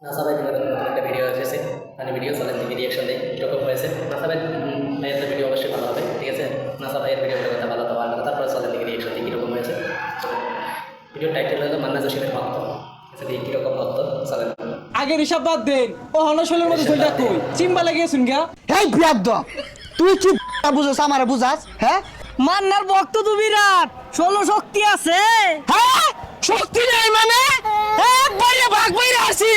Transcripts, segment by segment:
NASA ভাই একটা video এসেছে, মানে ভিডিও চ্যানেল থেকে রিয়াকশন দেয়, এরকম হয়েছে। নাসা ভাইয়ের ভিডিও অবশ্যই ভালো হবে, ঠিক আছে। নাসা ভাইয়ের ভিডিওগুলোর কথা ভালো, তারপরে চ্যানেল থেকে রিয়াকশন দিই কীরকম হয়েছে। ভিডিও টাইটেল হলো মান্না জসিমের ভক্ত, কীরকম ভক্ত চ্যানেল। আগের হিসাব বাদ দেন, ও হনশলের মধ্যে চলটা কই চিম্বা লাগিয়েছুন গা। এই বিয়াদ্দ, তুই কি বুঝাস আমারে বুঝাস? হ্যাঁ, মান্নার ভক্ত তো বিরাট, 16 শক্তি আছে। হ্যাঁ শক্তি নাই মানে একবারে ভাগ বাইরে আসি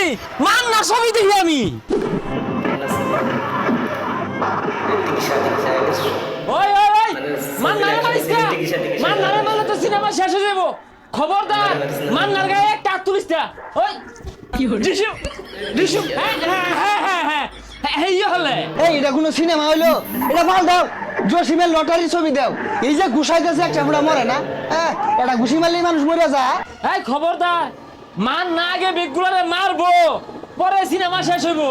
মান্না ছবি দেখি আমি। ওই ওই ওই মান্নারে মারিস না, মান্নারে মারলে তো সিনেমা শেষ হয়ে যাবো। খবরদার মান্নার গায়ে একটা হাত তুলিস না। ওই কি হলো ডিশু ডিশু, হ্যাঁ হ্যাঁ হ্যাঁ হ্যাঁ এই হলে এই এটা কোনো সিনেমা হইলো? এটা ভাল দাও, জসিমের লটারি ছবি দাও। এই যে ঘুষাইতেছে একটা বুড়া মরে না, হ্যাঁ এটা ঘুষি মারলেই মানুষ মরে যায়। এই খবরদার মান না আগে বেগুলারে মারবো, পরে সিনেমা শেষ হইব,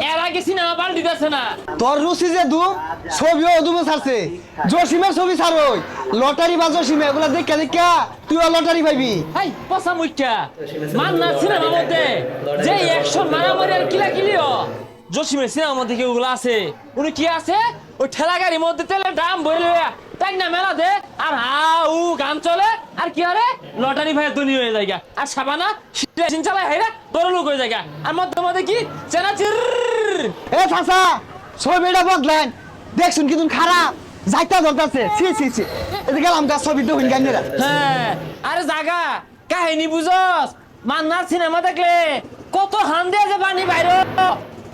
এর আগে সিনেমা পাল্টি দিতেছে না। তোর রুচি যে দু ছবিও দুমে ছাড়ছে, জসিমের ছবি ছাড়ই লটারি বা জসিমে এগুলা দেখা দেখা তুইও লটারি পাইবি। এই পচা মুখ্যা মান না সিনেমার মধ্যে যে অ্যাকশন মারামারি আর কিলাকিলিও জসিমের সিনেমার মধ্যে কেউগুলো আছে, উনি কি আছে ওই ঠেলা গাড়ির মধ্যে তেলের দাম ভরে তাই না মেলা দে আর হাউ গান চলে আর কি আরে লটারি ভাইয়ের ধনী হয়ে যায় আর সাবানা সিন চালায় হাইরা বড় লোক হয়ে যায় আর মধ্যে মধ্যে কি চেনাচির। এ চাচা ছবিটা বদলেন, দেখছুন কিন্তু খারাপ যাইতা ধরতাছে। ছি ছি ছি, এদিকে গেলাম গা ছবি তো হইন গান্যরা। হ্যাঁ আরে জাগা কাহিনী বুঝস, মান্নার সিনেমা দেখলে কত হান দিয়ে যে পানি বাইর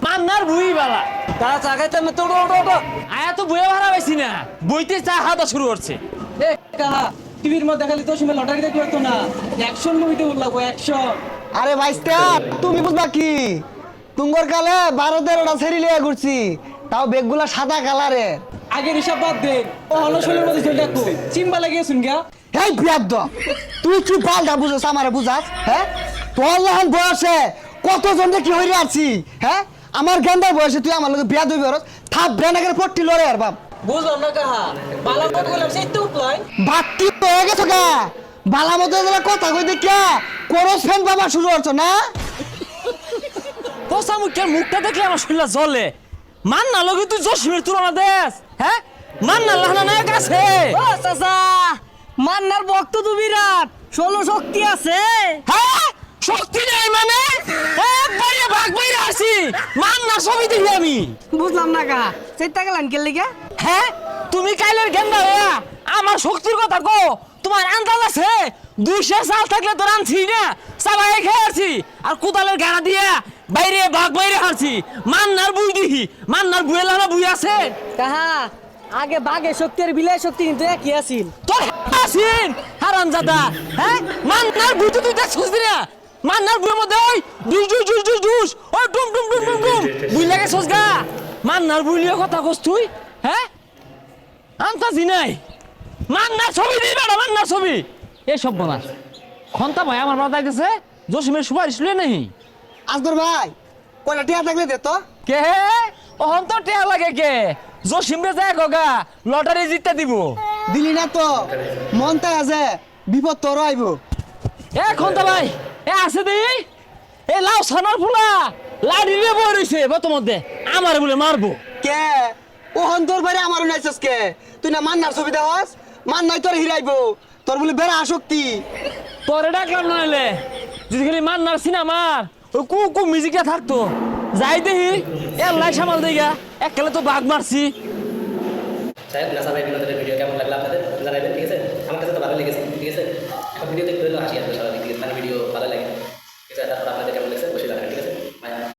মান্নার বুই বালা তারা চাগাইতে আমি তো ওটো আয়া তো বইয়ে ভাড়া পাইছি না, বইতে চা হাতা শুরু করছে। এ কাহা টিভির মধ্যে খালি তো সময় লটারি দেখলে তো না, অ্যাকশন মুভিতে লাগবো অ্যাকশন। আরে ভাইস্তা তুমি বুঝবা কি, তুঙ্গর কালে 12-13টা ছেড়ি লিয়ে ঘুরছি, তাও বেগগুলা সাদা কালারের। আগের হিসাব বাদ দেন, ও হনশলের মধ্যে চলটা কই চিম্বা লাগিয়েছুন গা। এই বিয়াদ্দ, তুই কি পাল্টা বুঝাস আমারে বুঝাস? হ্যাঁ তোর লহন বয়সে কতজনকে কি হইরে আছি, হ্যাঁ আমার গেন্দার বয়সে তুই আমার লগে বিয়া দইবি রস থাপ ব্রেনাকের পট্টি লড়ে আর বাপ। বুঝলাম না কাহা বালা কত গেলাম সেই তো উঠলাই বাত্তি হয়ে গেছো গা, বালা মতো কথা কই দেখিয়া করস ফ্যান বাবা শুরু করছো না। পচা মুখের মুখটা দেখলে আমার শরীর জ্বলে। মান্না লগে তুই জসিমের তুলনা দেশ, হ্যাঁ মান্না লাহানা নায়ক আছে। ও চাচা মান্নার ভক্ত তো বিরাট, 16 শক্তি আছে। হ্যাঁ শক্তি নেই মানে একবারে ভাগ বাইরে আসি মান্না ছবি দেখি আমি। বুঝলাম না কাহা চেষ্টা গেলেন কে লিগা। হ্যাঁ তুমি কাইলের গেন্দা হইয়া আমার শক্তির কথা কো, তোমার আন্দাজ আছে 200 সাল থাকলে তো রানছি না, চাবাই খেয়ে আসছি আর কোদালের গাড়া দিয়ে বাইরে বাঘ বাইরে হারছি। মান্নার বুই দিহি, মান্নার বুয়ে লানা বুই আছে কাহা আগে বাঘের শক্তি আর বিলাই শক্তি কিন্তু একই আছিল। তোর আসিন হারামজাদা। হ্যাঁ মান্নার বুই তো তুই দেখছিস না, মান্নার বুয়ের মধ্যে ওই দুস দুস দুস দুস দুস ওই টুম টুম টুম টুম টুম বুই লাগে সসগা। মান্নার বুই লিয়ে কথা কস তুই, হ্যাঁ আন্তাজি নাই। মান্নার ছবি দিই বেড়া, মান্নার ছবি এই সব বনাস খন্তা ভাই আমার মাথায় গেছে জসিমের সুপারিশ লুয়ে নেই। আজগর ভাই কয়টা টিয়া থাকলে দে তো। কে ওহন তো টেয়া লাগে কে, জসিমরে যায় গগা লটারি জিততে দিব। দিলি না তো মন তাই আছে বিপদ তোর আইব। এ খন্তা ভাই এ আছে দি এ লাউ সানার ফুলা লাড়ি নিয়ে বই রইছে বতমধ্যে আমার বলে মারবো। কে ওহন তোর বাড়ি আমার নাইছস কে, তুই না মান্নার ছবি দেওয়াস, মান্নাই তোর হিরাইব, তোর বলে বেড়া আসক্তি। তোরে ডাকলাম নইলে যদি খালি মান্নার সিনেমার ওই কু কু মিউজিকটা থাকতো যাই দেখি এর লাই সামাল দেগা এককালে তো বাঘ মারছি। নাসা ভাই ভিডিও কেমন লাগলো